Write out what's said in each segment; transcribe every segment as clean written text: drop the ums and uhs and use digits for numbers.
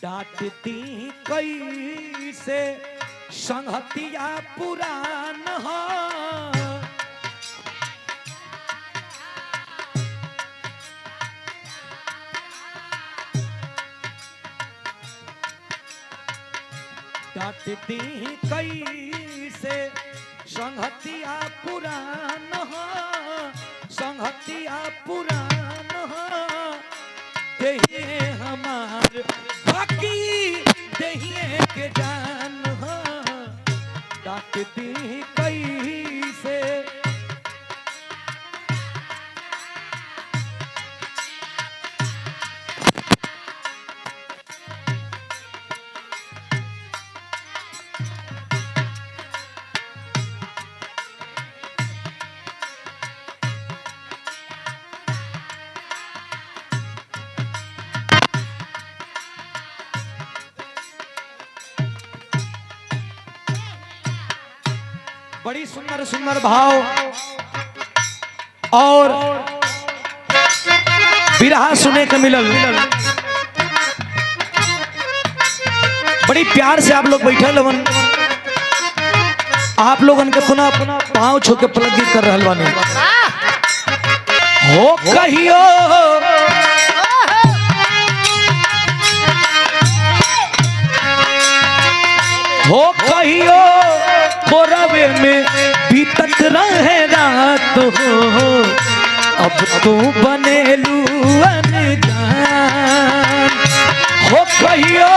डांटती कैसे संगतिया पुरान हो डांटती कैसे संगतिया पुरान हो संगतिया पुरान हो दहिए हमार बाकी दहिए के जान हो डांटती कैसे बड़ी सुंदर सुंदर भाव और बिरहा सुने के मिलल बड़ी प्यार से आप लोग बैठे लवन आप लोगन के पुनः पांव छू के पलगी कर रहल बानी हो कहियो हो कहियो कोरवे में बीतत रहे रात हो अब तू बनेलू अनजान हो कहियो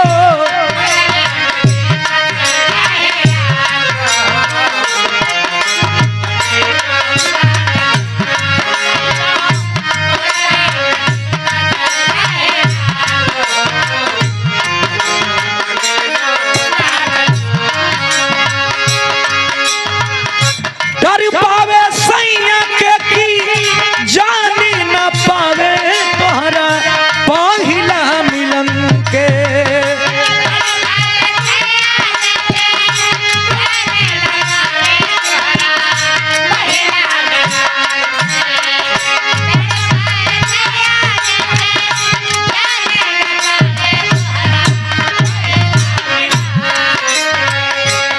पावे सैया के की जानी न पावे तोहरा पहिला मिलन के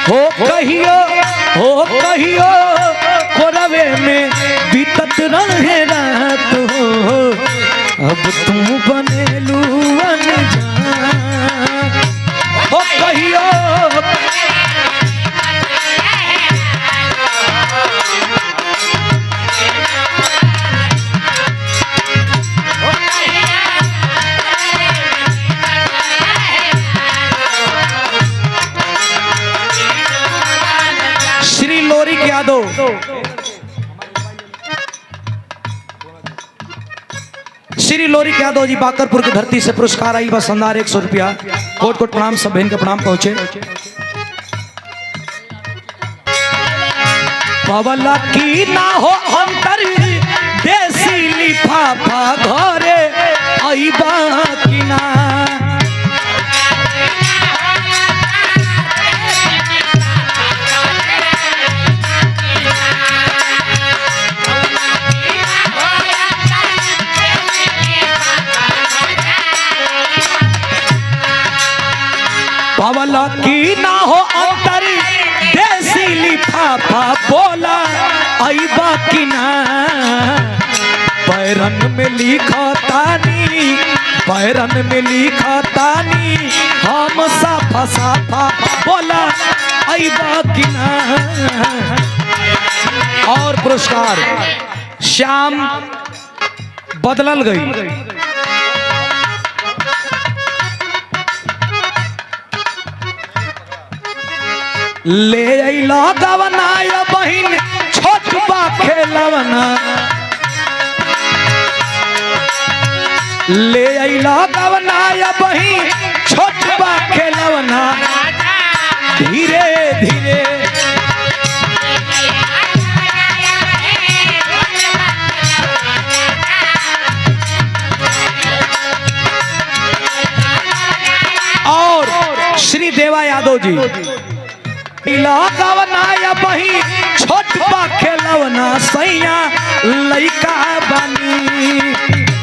हो कहियो कोरवे में बीतत रहे रात हो अब तू बनेलू अनजान हो कहियो श्री लोरी यादव श्री लोरिक यादव जी बाकरपुर की धरती से पुरस्कार आई बस अंदार 100 रुपया कोट कोट प्रणाम सब बहन के प्रणाम पहुंचे पवला की ना हो अंतर देसी लिफाफा घरे आईबा की ना पवला की ना हो अंतर देसी लिफाफा बोला आईबा की ना पैरन में लिखा तानी पैरन में लिखा तानी हम साफा साफा बोला आईबा की ना और पुरस्कार श्याम बदलल गई ले अइला गवना या बहिन छोट बा खेलवना ले अइला गवना या बहिन छोट बा खेलवना धीरे धीरे और श्री देवा यादव जी गवना बही छोट बा खेलवना सैया लइका बनी